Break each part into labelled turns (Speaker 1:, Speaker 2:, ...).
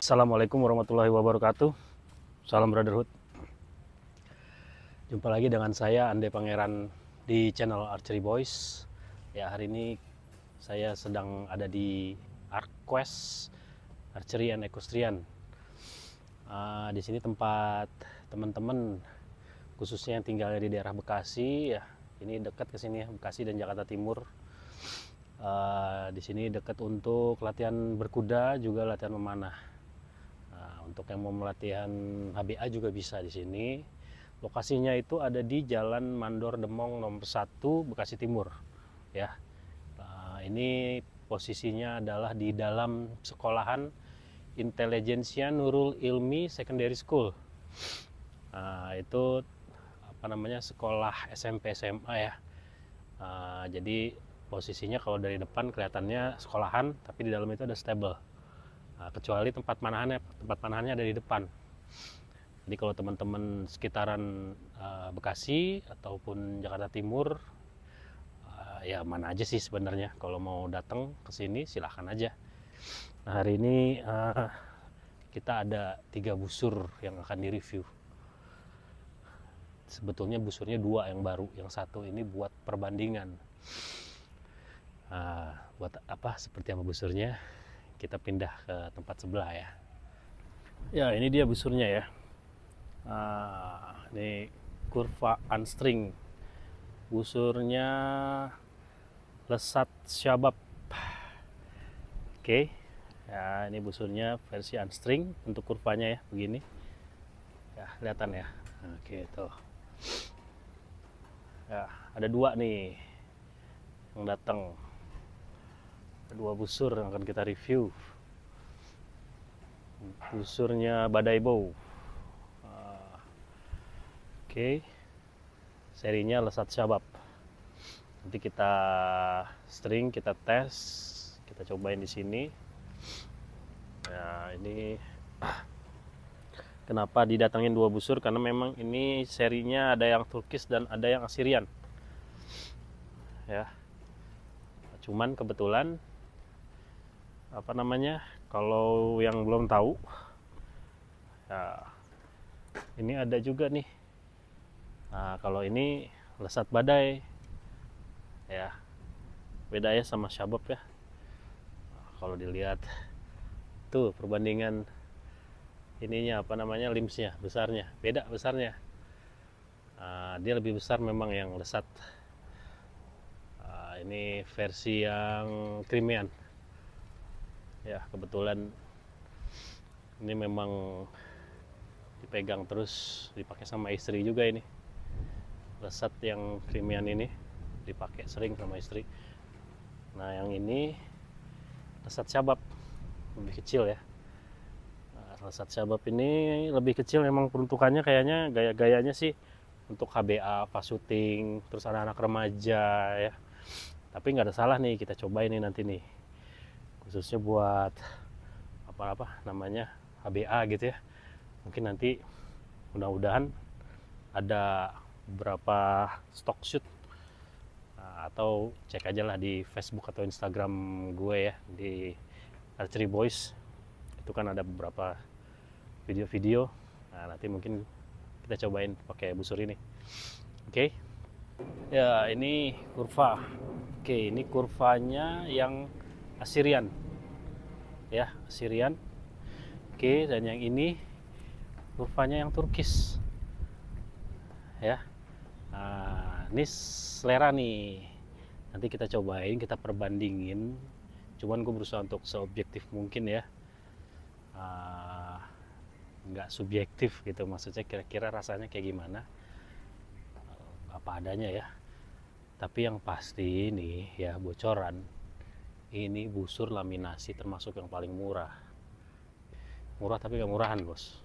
Speaker 1: Assalamualaikum warahmatullahi wabarakatuh. Salam brotherhood. Jumpa lagi dengan saya Ande Pangeran di channel Archery Boys. Ya, hari ini saya sedang ada di ArcQuest Archery and Equestrian. Di sini tempat teman-teman khususnya yang tinggalnya di daerah Bekasi ya. Ini dekat ke sini ya, Bekasi dan Jakarta Timur. Di sini dekat untuk latihan berkuda juga latihan memanah. Untuk yang mau latihan HBA juga bisa di sini. Lokasinya itu ada di Jalan Mandor Demong nomor 1 Bekasi Timur. Ya, ini posisinya adalah di dalam sekolahan Intelligentsia Nurul Ilmi Secondary School. Itu apa namanya, sekolah SMP SMA ya. Jadi posisinya kalau dari depan kelihatannya sekolahan, tapi di dalam itu ada stable. Kecuali tempat panahannya ada di depan. Jadi kalau teman-teman sekitaran Bekasi ataupun Jakarta Timur, ya mana aja sih sebenarnya kalau mau datang ke sini silahkan aja. Nah, hari ini kita ada 3 busur yang akan direview. Sebetulnya busurnya 2 yang baru, yang satu ini buat perbandingan. Buat apa, seperti apa busurnya, kita pindah ke tempat sebelah ya. Ya, ini dia busurnya ya. Ini Curva Unstring. Busurnya Lesat Shabab. Oke. Ya, ini busurnya versi unstring untuk kurvanya ya, begini. Ya, kelihatan ya. Oke, tuh. Ya, ada 2 nih yang datang. Ada 2 busur yang akan kita review. Busurnya Badai Bow. Oke. Serinya Lesat Shabab. Nanti kita string, kita tes, kita cobain di sini. Ya, ini kenapa didatangin 2 busur, karena memang ini serinya ada yang Turkish dan ada yang Assyrian. Ya. Cuman kebetulan apa namanya, kalau yang belum tahu ya, ini ada juga nih. Kalau ini Lesat Badai ya, beda ya sama Shabab ya. Kalau dilihat tuh perbandingan ininya, apa namanya, limbsnya, besarnya beda besarnya. Dia lebih besar memang yang Lesat. Ini versi yang Crimean ya. Kebetulan ini memang dipegang terus dipakai sama istri juga. Ini Lesat yang Crimean ini dipakai sering sama istri. Nah, yang ini Lesat Shabab, lebih kecil ya. Lesat Shabab ini lebih kecil memang, peruntukannya kayaknya gaya-gayanya sih untuk HBA, fast shooting, terus anak-anak remaja ya. Tapi nggak ada salah nih, kita cobain nih nanti nih, khususnya buat apa namanya, HBA gitu ya. Mungkin nanti mudah-mudahan ada beberapa stock shoot, atau cek aja lah di Facebook atau Instagram gue ya, di Archery Boys. Itu kan ada beberapa video-video. Nanti mungkin kita cobain pakai busur ini. Oke. Ya, ini kurva. Oke, ini kurvanya yang Assyrian ya, Assyrian. Oke, dan yang ini kurvanya yang Turkish ya. Ini selera nih, nanti kita cobain, kita perbandingin. Cuman gue berusaha untuk seobjektif mungkin ya, nggak subjektif gitu, maksudnya kira-kira rasanya kayak gimana, apa adanya ya. Tapi yang pasti ini ya, bocoran, ini busur laminasi termasuk yang paling murah tapi nggak murahan bos.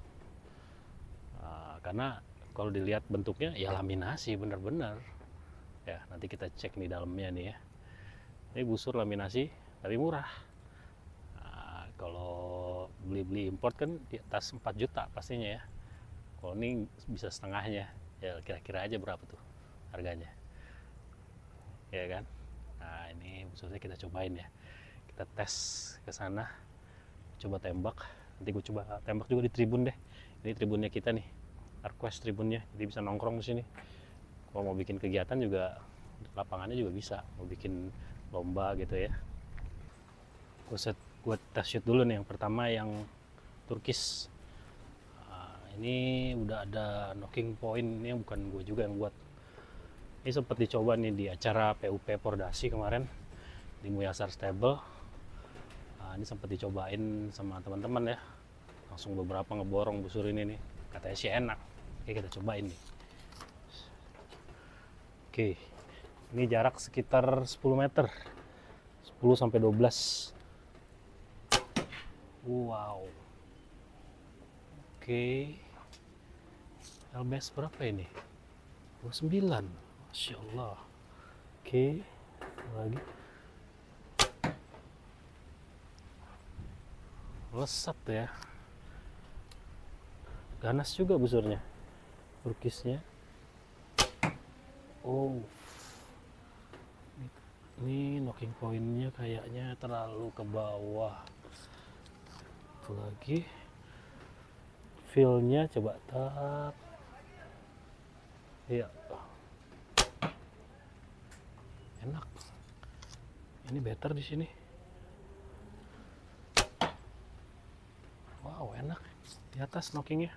Speaker 1: Karena kalau dilihat bentuknya ya laminasi bener-bener ya. Nanti kita cek nih dalamnya nih ya. Ini busur laminasi tapi murah. Kalau beli import kan di atas 4 juta pastinya ya. Kalau ini bisa setengahnya ya, kira-kira aja berapa tuh harganya ya kan. Nah, ini busurnya kita cobain ya, kita tes ke sana, coba tembak Nanti gue coba tembak juga di tribun deh. Ini tribunnya kita nih, request tribunnya, jadi bisa nongkrong di sini. Kalau mau bikin kegiatan juga, lapangannya juga bisa. Mau bikin lomba gitu ya. Gue tes shoot dulu nih. Yang pertama yang Turkish. Ini udah ada knocking point, ini yang bukan gue juga yang buat. Ini sempat dicoba nih di acara PUP Pordasi kemarin di Muyasar Stable. Ini sempat dicobain sama teman-teman ya, langsung beberapa ngeborong busur ini nih, katanya sih enak. Oke, kita cobain nih. Oke, ini jarak sekitar 10 meter, 10 sampai 12. Wow. Oke, LBS berapa ini? 29. Masya Allah. Oke, lagi. Lesat ya. Ganas juga busurnya. Turkisnya. Oh. Ini knocking pointnya kayaknya terlalu ke bawah. Itu lagi. Feel-nya coba tap. Iya. Enak. Ini better di sini. Wow, enak di atas knockingnya.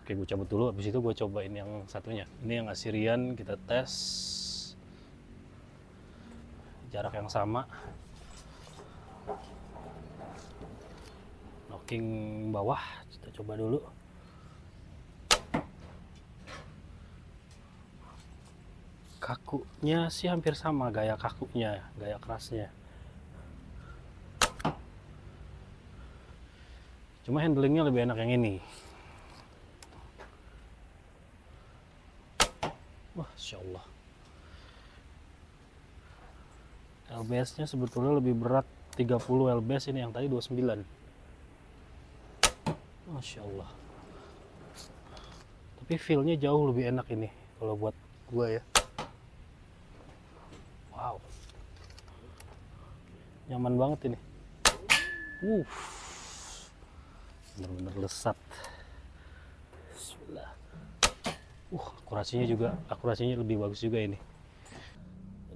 Speaker 1: Oke, gue cabut dulu. Habis itu gue cobain yang satunya. Ini yang Assyrian, kita tes jarak yang sama. Knocking bawah, kita coba dulu. Kakunya sih hampir sama, gaya kakunya, gaya kerasnya. Cuma handlingnya lebih enak yang ini. Wah, Masya Allah. LBS-nya sebetulnya lebih berat 30 LBS, ini yang tadi 29. Masya Allah. Tapi feel-nya jauh lebih enak ini kalau buat gue ya. Wow, nyaman banget ini. Bener-bener lesat. Bismillah. Akurasinya lebih bagus juga ini.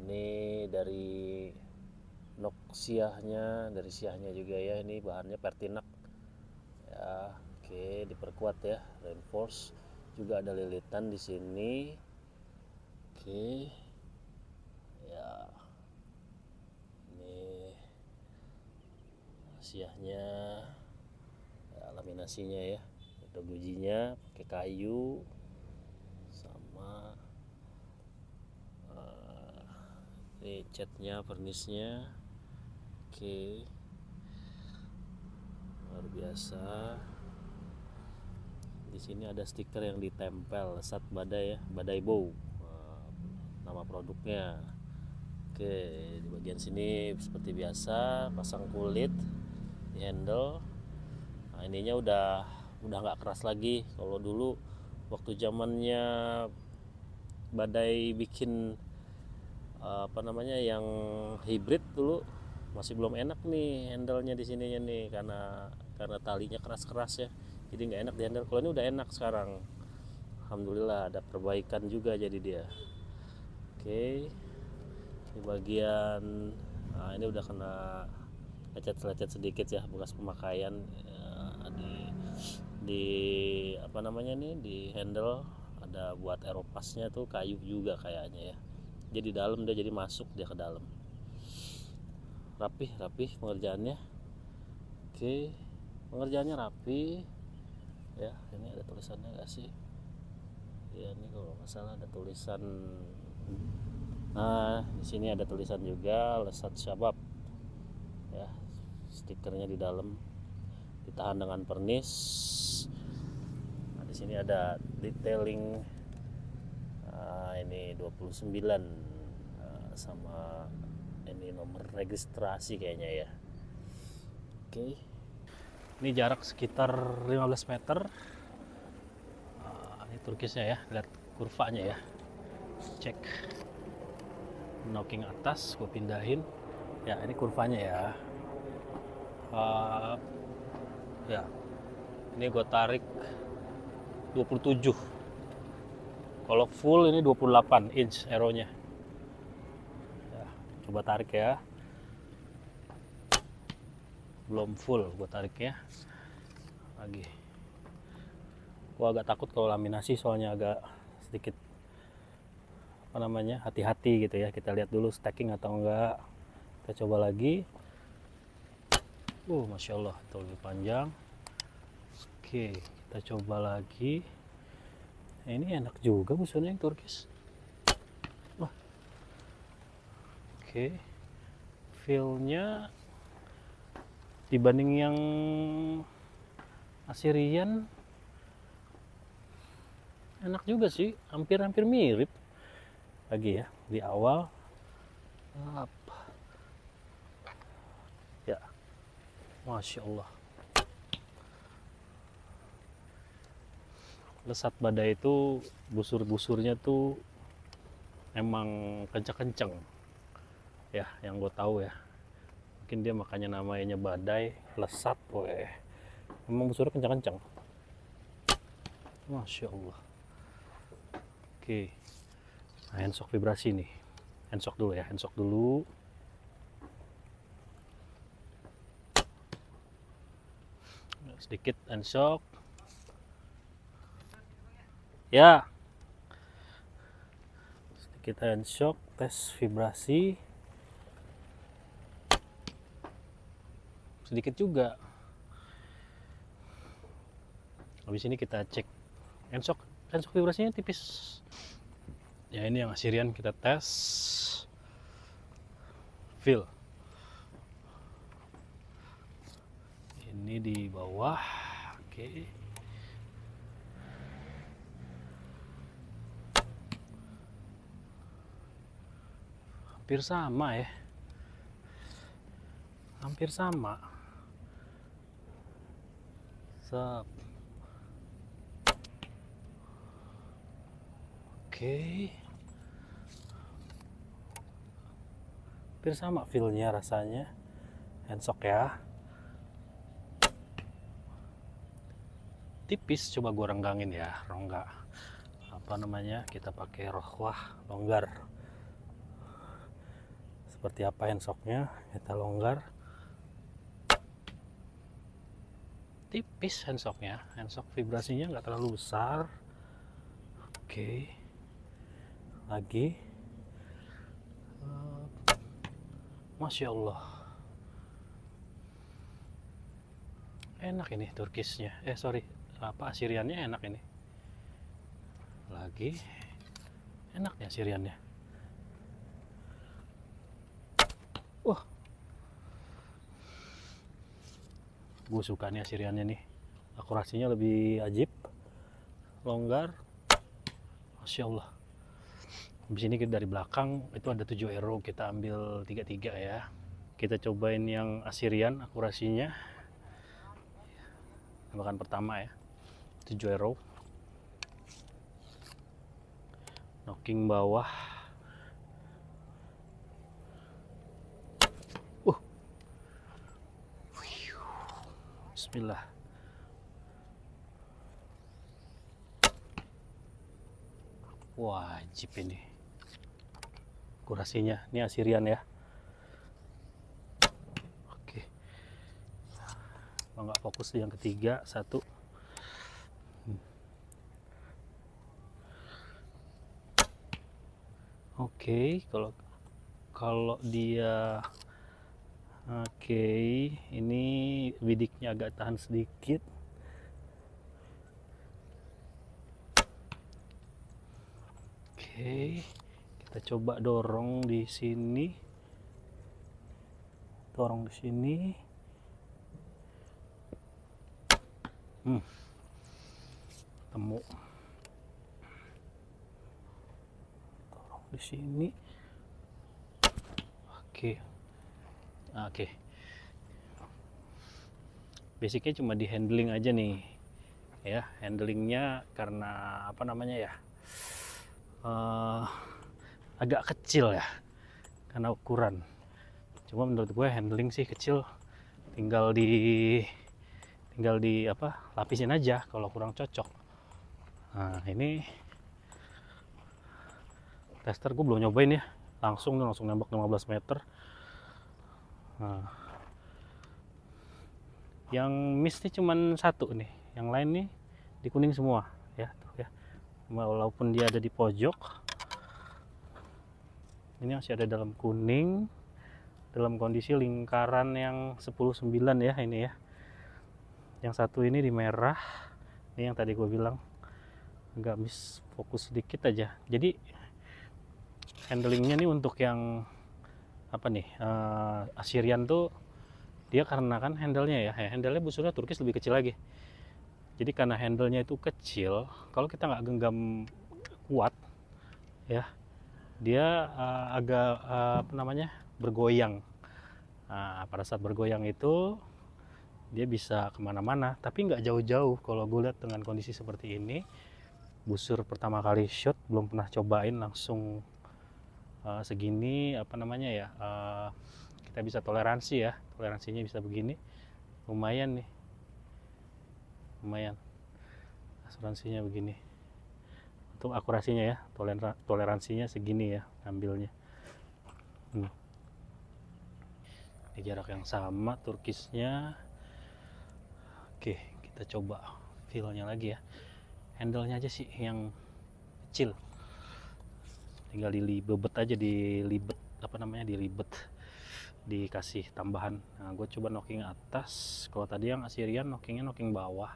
Speaker 1: Ini dari nok siahnya, dari siahnya juga ya. Ini bahannya Pertinak. Ya, oke, diperkuat ya, reinforce. Juga ada lilitan di sini. Oke. Ya. Ini siahnya, ya, laminasinya ya. Ada gujinya pakai kayu sama ini catnya, vernisnya. Oke, luar biasa. Di sini ada stiker yang ditempel, Lesat Badai ya, Badai Bow, nama produknya. Oke, di bagian sini seperti biasa pasang kulit di handle. Nah, ininya udah nggak keras lagi. Kalau dulu waktu zamannya Badai bikin yang hybrid dulu, masih belum enak nih handle-nya di sininya nih, karena talinya keras-keras ya. Jadi nggak enak di handle. Kalau ini udah enak sekarang. Alhamdulillah ada perbaikan juga jadi dia. Oke. Di bagian ini udah kena lecet-lecet sedikit ya, bekas pemakaian di di handle ada buat aeropasnya tuh kayu juga kayaknya ya. Jadi dalam dia, jadi masuk dia ke dalam. Rapih pengerjaannya. Oke, pengerjaannya rapi ya. Ini ada tulisannya nggak sih? Ya, ini kalau nggak salah ada tulisan. Nah, di sini ada tulisan juga Lesat Syabab ya, stikernya di dalam, ditahan dengan pernis. Nah, di sini ada detailing, ini 29 sama ini nomor registrasi kayaknya ya. Oke, ini jarak sekitar 15 meter. Ini Turkisnya ya, lihat kurvanya ya, cek knocking atas, gue pindahin. Ya, ini kurvanya ya. Ya, ini gue tarik 27. Kalau full ini 28 inch arrow-nya. Ya, coba tarik ya. Belum full gue tariknya. Lagi. Gue agak takut kalau laminasi, soalnya agak sedikit apa namanya, hati-hati gitu ya. Kita lihat dulu stacking atau enggak. Kita coba lagi. Masya Allah, itu lebih panjang. Oke, kita coba lagi. Ini enak juga busanya yang turkis. Wah. Oke. Feel-nya dibanding yang Assyrian enak juga sih, hampir-hampir mirip. Lagi ya, di awal. Ya. Masya Allah. Lesat badai itu busur-busurnya tuh emang kenceng-kenceng ya, yang gue tahu ya. Mungkin dia makanya namanya badai lesat. Emang busurnya kenceng-kenceng. Masya Allah. Oke, nah, handshock vibrasi nih. Handshock dulu ya, handshock dulu. Sedikit handshock. Ya, sedikit handshock, tes vibrasi. Sedikit juga. Habis ini kita cek handshock vibrasinya tipis. Ya, ini yang Assyrian kita tes. Feel. Ini di bawah. Oke. Hampir sama ya. Hampir sama. Sep. Oke. Hampir sama feel-nya, rasanya. Handshock ya. Tipis, coba gue renggangin ya, rongga. Apa namanya? Kita pakai rohwah longgar. Seperti apa handshocknya, kita longgar. Tipis handshocknya, handshock vibrasinya nggak terlalu besar. Oke, lagi. Masya Allah, enak ini turkisnya. Sorry, apa Assyriannya enak ini. Lagi, enaknya Assyriannya. Wah, gue suka nih Assyriannya nih. Akurasinya lebih ajib, longgar. Masya Allah. Di sini kita dari belakang itu ada 7 arrow, kita ambil 3-3 ya. Kita cobain yang Assyrian, akurasinya. Tembakan pertama ya, 7 arrow. Knocking bawah. Bismillah. Wajib ini. Akurasinya, ini Assyrian ya. Oke. Kalau nggak fokus di yang ketiga, 1. Oke, kalau dia ini bidiknya agak tahan sedikit. Oke, kita coba dorong di sini. Dorong di sini. Temu. Dorong di sini. Oke. Basicnya cuma di handling aja nih ya, handlingnya karena apa namanya ya, agak kecil ya karena ukuran. Cuma menurut gue handling sih kecil, tinggal di apa, lapisin aja kalau kurang cocok. Nah ini tester gue belum nyobain ya, langsung nembak 15 meter. Nah, yang miss nih cuman satu nih, yang lain nih di kuning semua ya, tuh ya. Walaupun dia ada di pojok, ini masih ada dalam kuning, dalam kondisi lingkaran yang 10-9 ya ini ya. Yang satu ini di merah, ini yang tadi gue bilang agak miss fokus sedikit aja. Jadi handlingnya nih untuk yang apa nih, Assyrian tuh dia karena kan handlenya handlenya busurnya Turkish lebih kecil lagi. Jadi karena handlenya itu kecil, kalau kita nggak genggam kuat ya, dia agak apa namanya, bergoyang. Nah, pada saat bergoyang itu dia bisa kemana-mana, tapi nggak jauh-jauh. Kalau gue lihat dengan kondisi seperti ini, busur pertama kali shot, belum pernah cobain langsung segini apa namanya ya, kita bisa toleransi ya, toleransinya bisa begini, lumayan nih, lumayan asuransinya begini. Untuk akurasinya ya, toleransinya segini ya ambilnya. Di jarak yang sama turkisnya. Oke, kita coba feelnya lagi ya. Handlenya aja sih yang kecil, tinggal dilibet aja, dilibet apa namanya, dilibet, dikasih tambahan. Nah gue coba knocking atas. Kalau tadi yang Assyrian knocking bawah,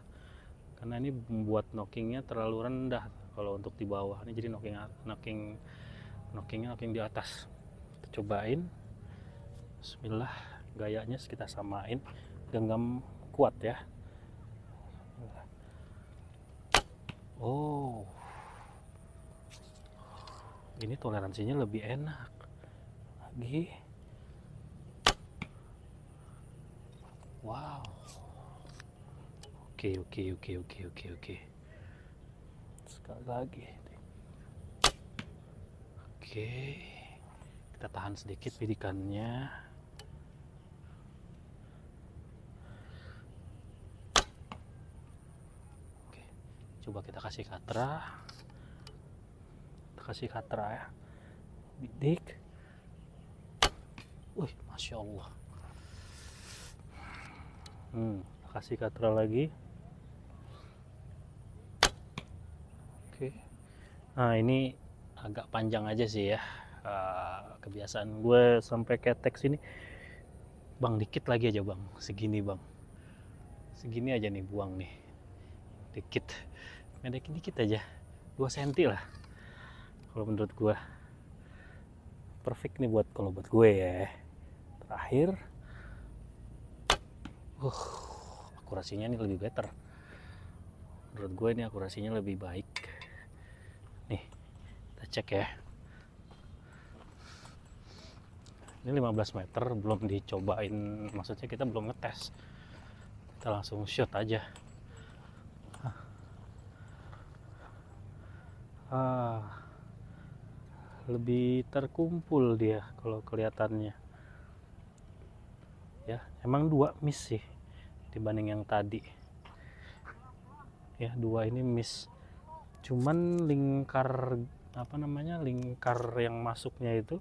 Speaker 1: karena ini membuat knockingnya terlalu rendah kalau untuk di bawah. Ini jadi knockingnya di atas. Kita cobain, bismillah, gayanya kita samain, genggam kuat ya. Oh, ini toleransinya lebih enak lagi. Wow. Oke. Sekali lagi. Oke. Kita tahan sedikit bidikannya. Oke. Coba kita kasih katra. Ya. Bidik. Wih, Masya Allah. Kasih katra lagi. Oke. Nah ini agak panjang aja sih ya. Kebiasaan gue sampai ketek sini, bang, dikit lagi aja bang, segini bang, segini aja nih, buang nih, dikit, medekin dikit aja, 2 cm lah. Kalau menurut gue perfect nih kalau buat gue ya. Terakhir, akurasinya ini lebih better. Menurut gue ini akurasinya lebih baik. Nih, kita cek ya. Ini 15 meter, belum dicobain, maksudnya kita belum ngetes. Kita langsung shot aja. Lebih terkumpul dia kalau kelihatannya. Ya, emang 2 miss sih dibanding yang tadi. Ya, 2 ini miss. Cuman lingkar apa namanya, lingkar yang masuknya itu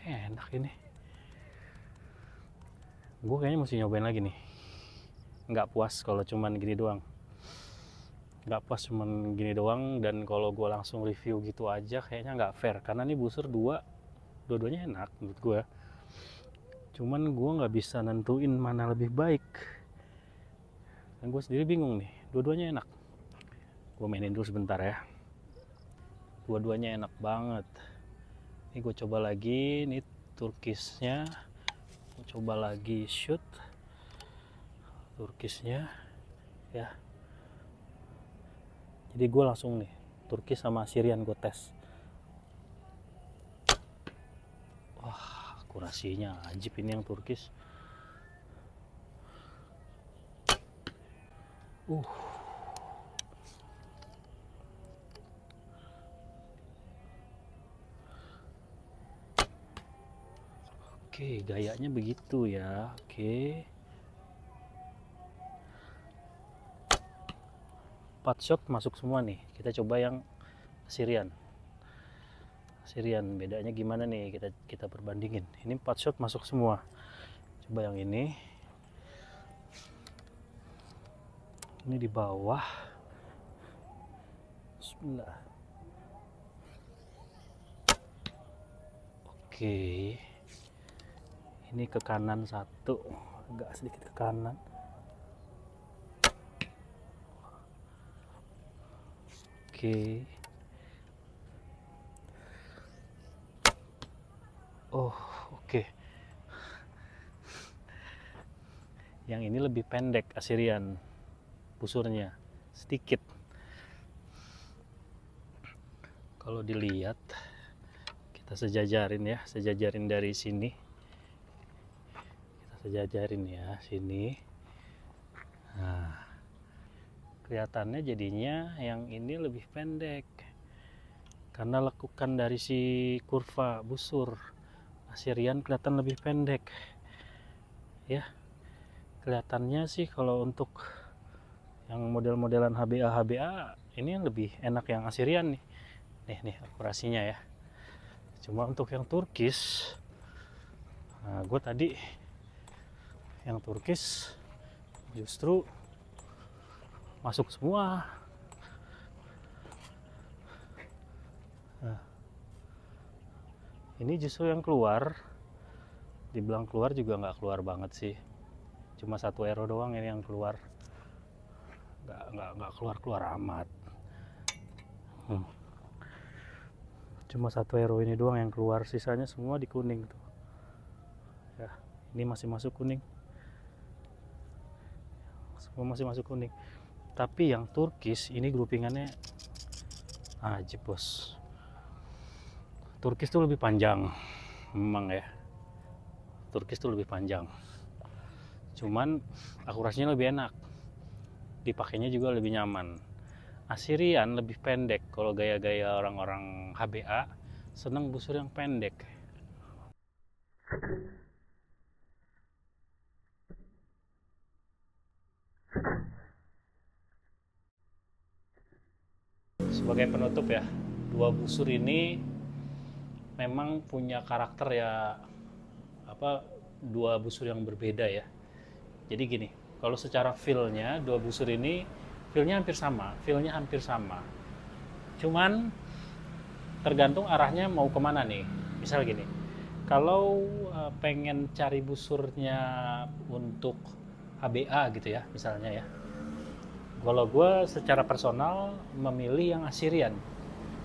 Speaker 1: enak ini. Gue kayaknya mesti nyobain lagi nih. Nggak puas kalau cuman gini doang. Dan kalau gue langsung review gitu aja kayaknya nggak fair, karena ini busur dua-duanya enak menurut gue. Cuman gue nggak bisa nentuin mana lebih baik, dan gue sendiri bingung nih. Dua-duanya enak. Gue mainin dulu sebentar ya. Dua-duanya enak banget. Ini gue coba lagi, ini turkisnya. Gue coba lagi shoot turkisnya ya. Jadi gue langsung nih turkis sama Assyrian gue tes. Wah, akurasinya ajib ini yang turkis. Oke, gayanya begitu ya. Oke. 4 shot masuk semua nih. Kita coba yang Assyrian. Assyrian bedanya gimana nih? Kita perbandingin. Ini 4 shot masuk semua. Coba yang ini. Ini di bawah. Bismillah. Oke. Ini ke kanan satu, agak sedikit ke kanan. Oke. Oh, oke. Yang ini lebih pendek Assyrian busurnya, sedikit. Kalau dilihat, kita sejajarin ya, sejajarin dari sini. Kita sejajarin ya, sini. Nah, kelihatannya jadinya yang ini lebih pendek. Karena lekukan dari si kurva busur Assyrian kelihatan lebih pendek. Ya. Kelihatannya sih kalau untuk yang model-modelan HBA ini yang lebih enak yang Assyrian nih. Nih akurasinya ya. Cuma untuk yang Turkish, nah gue tadi yang Turkish justru masuk semua. Nah, ini justru yang keluar, dibilang keluar juga nggak keluar banget sih. Cuma 1 arrow doang ini yang keluar, nggak keluar amat. Cuma 1 arrow ini doang yang keluar, sisanya semua di kuning tuh. Ya, ini masih masuk kuning, semua masih masuk kuning. Tapi yang Turkish ini groupingannya ajib bos. Turkish tuh lebih panjang, memang ya. Turkish tuh lebih panjang. Cuman akurasinya lebih enak, dipakainya juga lebih nyaman. Assyrian lebih pendek. Kalau gaya-gaya orang-orang HBA seneng busur yang pendek. Sebagai penutup ya, 2 busur ini memang punya karakter ya, 2 busur yang berbeda ya. Jadi gini, kalau secara feel-nya 2 busur ini feel-nya hampir sama. Cuman tergantung arahnya mau kemana nih. Misal gini, kalau pengen cari busurnya untuk HBA gitu ya, misalnya ya. Kalau gue secara personal memilih yang Assyrian.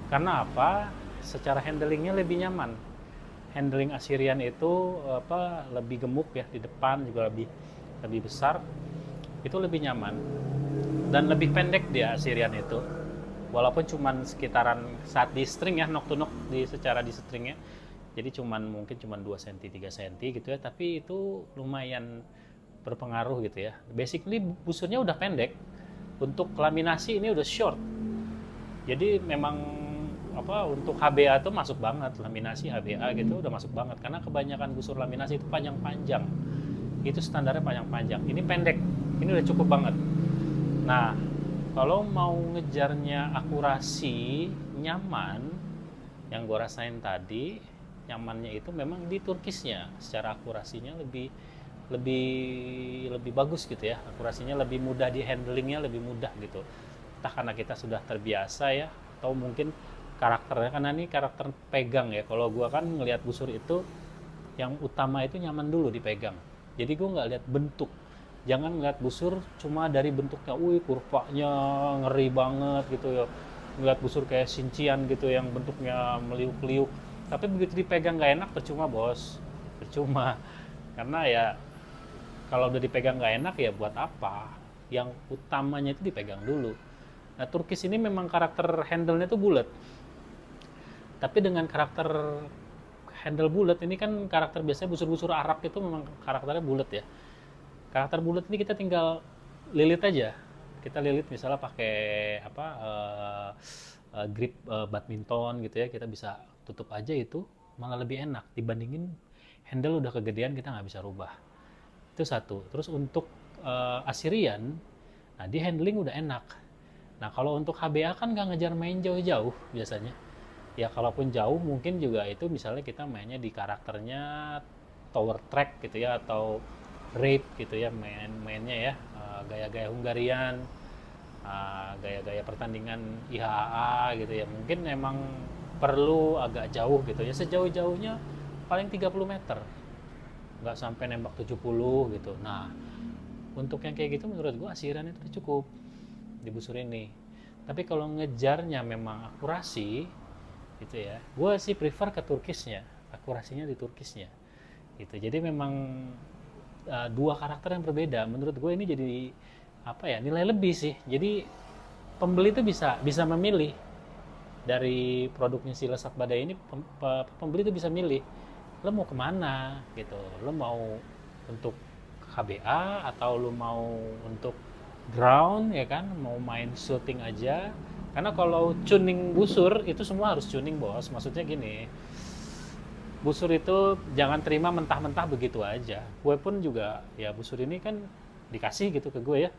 Speaker 1: Karena apa? Secara handlingnya lebih nyaman. Handling Assyrian itu lebih gemuk ya, di depan juga lebih besar, itu lebih nyaman dan lebih pendek dia Assyrian itu, walaupun cuman sekitaran saat di string ya, knock to knock secara di stringnya, jadi mungkin 2 cm 3 cm gitu ya, tapi itu lumayan berpengaruh gitu ya. Basically busurnya udah pendek, untuk laminasi ini udah short, jadi memang untuk HBA tuh masuk banget, laminasi HBA gitu udah masuk banget, karena kebanyakan busur laminasi itu panjang-panjang. Itu standarnya panjang-panjang. Ini pendek, ini udah cukup banget. Nah, kalau mau ngejarnya akurasi, nyaman, yang gue rasain tadi, nyamannya itu memang di Turkishnya. Secara akurasinya lebih bagus gitu ya. Akurasinya lebih mudah, di handlingnya lebih mudah gitu. Entah karena kita sudah terbiasa ya, atau mungkin karakternya, karena ini karakter pegang ya. Kalau gue kan ngelihat busur itu, yang utama itu nyaman dulu dipegang. Jadi gue nggak lihat bentuk, jangan ngeliat busur cuma dari bentuknya, kurvanya ngeri banget gitu ya, ngeliat busur kayak Shinchan gitu yang bentuknya meliuk-liuk, tapi begitu dipegang nggak enak, percuma bos, percuma. Karena ya kalau udah dipegang nggak enak ya buat apa, yang utamanya itu dipegang dulu. Nah, Turkish ini memang karakter handle-nya tuh bulat, tapi dengan karakter handle bulat ini kan karakter biasanya busur-busur Arab itu memang karakternya bulat ya. Karakter bulat ini kita tinggal lilit aja. Kita lilit misalnya pakai grip badminton gitu ya, kita bisa tutup aja, itu malah lebih enak dibandingin handle udah kegedean kita nggak bisa rubah. Itu satu. Terus untuk Assyrian, nah di handling udah enak. Nah kalau untuk HBA kan nggak ngejar main jauh-jauh biasanya. Ya kalaupun jauh mungkin juga itu misalnya kita mainnya di karakternya tower track gitu ya, atau raid gitu ya, mainnya ya gaya-gaya Hungarian, gaya-gaya pertandingan IHA gitu ya. Mungkin emang perlu agak jauh gitu ya, sejauh-jauhnya paling 30 meter, nggak sampai nembak 70 gitu. Nah untuk yang kayak gitu menurut gue Assyrian itu cukup di busur ini. Tapi kalau ngejarnya memang akurasi gitu ya, gue sih prefer ke Turkishnya, akurasinya di Turkishnya gitu. Jadi memang dua karakter yang berbeda. Menurut gue ini jadi apa ya, nilai lebih sih. Jadi pembeli itu bisa memilih dari produknya si Lesat Badai ini. Pembeli itu bisa milih lo mau kemana gitu, lo mau untuk HBA atau lo mau untuk ground ya kan, mau main shooting aja. Karena kalau tuning busur itu semua harus tuning bos. Maksudnya gini, busur itu jangan terima mentah-mentah begitu aja. Gue pun juga ya busur ini kan dikasih gitu ke gue ya,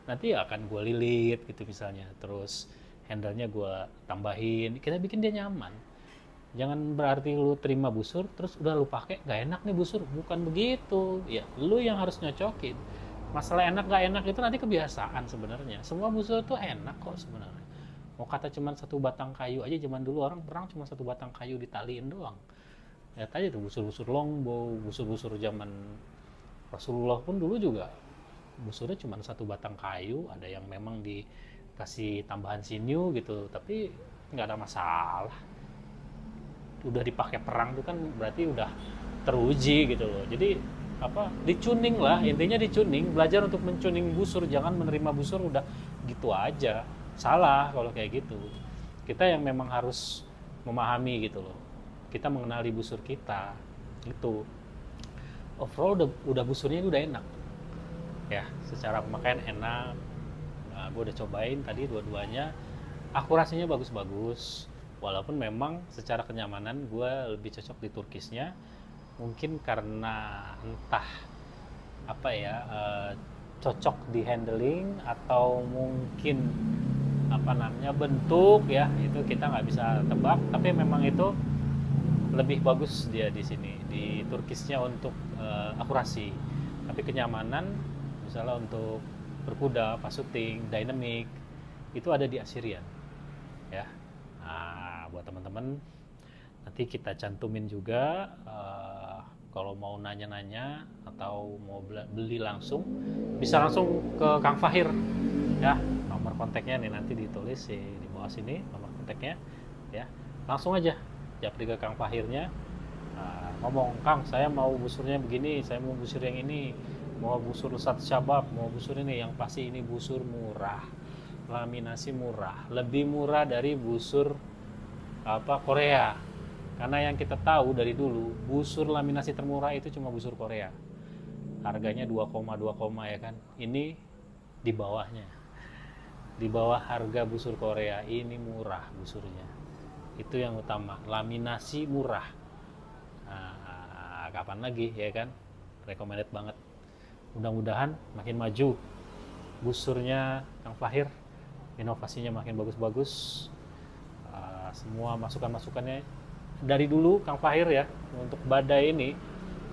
Speaker 1: nanti akan gue lilit gitu misalnya, terus handle-nya gue tambahin, kita bikin dia nyaman. Jangan berarti lu terima busur terus udah lu pakai nggak enak nih busur, bukan begitu ya. Lu yang harus nyocokin. Masalah enak nggak enak itu nanti kebiasaan sebenarnya. Semua busur tuh enak kok sebenarnya. Mau kata cuma satu batang kayu aja, zaman dulu orang perang cuma satu batang kayu ditaliin doang. Ya tadi tuh busur-busur longbow, busur-busur zaman Rasulullah pun dulu juga busurnya cuma satu batang kayu. Ada yang memang dikasih tambahan sinew gitu, tapi nggak ada masalah. Udah dipakai perang tuh kan berarti udah teruji gitu loh. Jadi apa, dicuning lah, intinya dicuning, belajar untuk mencuning busur, jangan menerima busur udah gitu aja. Salah kalau kayak gitu. Kita yang memang harus memahami gitu loh, kita mengenali busur kita itu. Overall udah busurnya udah enak ya, secara pemakaian enak. Nah, gue udah cobain tadi dua-duanya, akurasinya bagus-bagus. Walaupun memang secara kenyamanan gue lebih cocok di Turkishnya, mungkin karena entah apa ya, cocok di handling atau mungkin apa namanya bentuk ya, itu kita nggak bisa tebak. Tapi memang itu lebih bagus dia di sini di Turkishnya untuk akurasi. Tapi kenyamanan misalnya untuk berkuda, pas syuting, dynamic itu ada di Assyrian ya. Buat teman-teman nanti kita cantumin juga, kalau mau nanya-nanya atau mau beli langsung bisa langsung ke Kang Fahir ya. Nomor kontaknya nih nanti ditulis di bawah sini nomor kontaknya ya. Langsung aja japri ke Kang Fahirnya, ngomong, Kang saya mau busurnya begini, saya mau busur yang ini, mau busur Lesat Syabab, mau busur ini. Yang pasti ini busur murah, laminasi murah, lebih murah dari busur Korea. Karena yang kita tahu dari dulu, busur laminasi termurah itu cuma busur Korea. Harganya 2,2 ya kan. Ini di bawahnya. Di bawah harga busur Korea, ini murah busurnya. Itu yang utama, laminasi murah. Nah, kapan lagi ya kan? Recommended banget. Mudah-mudahan makin maju busurnya Kang Fahir, inovasinya makin bagus-bagus. Semua masukan-masukannya dari dulu Kang Fahir ya, untuk Badai ini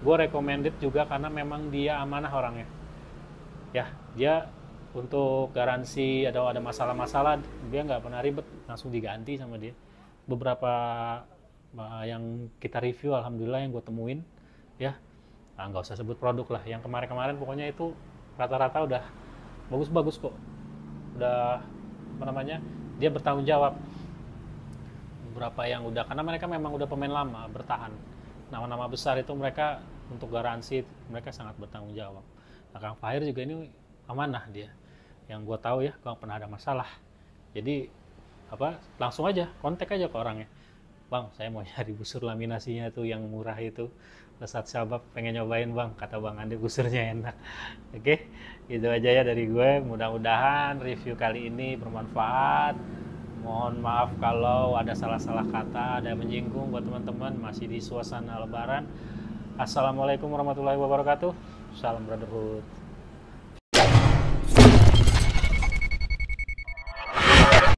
Speaker 1: gue recommended juga karena memang dia amanah orangnya ya. Dia untuk garansi ada masalah-masalah dia nggak pernah ribet, langsung diganti sama dia. Beberapa yang kita review alhamdulillah yang gue temuin ya, nggak usah sebut produk lah, yang kemarin-kemarin pokoknya itu rata-rata udah bagus-bagus kok. Udah apa namanya, dia bertanggung jawab. Beberapa yang udah, karena mereka memang udah pemain lama bertahan, nama-nama besar itu mereka untuk garansi mereka sangat bertanggung jawab. Nah, Kang Fahir juga ini amanah dia, yang gue tahu ya, gak pernah ada masalah. Jadi apa, langsung aja kontak aja ke orangnya, Bang saya mau nyari busur laminasinya tuh yang murah itu, Lesat Syabab, pengen nyobain Bang, kata Bang Andi busurnya enak. Oke, gitu aja ya dari gue. Mudah-mudahan review kali ini bermanfaat. Mohon maaf kalau ada salah-salah kata, ada yang menyinggung buat teman-teman, masih di suasana lebaran. Assalamualaikum warahmatullahi wabarakatuh. Salam brotherhood.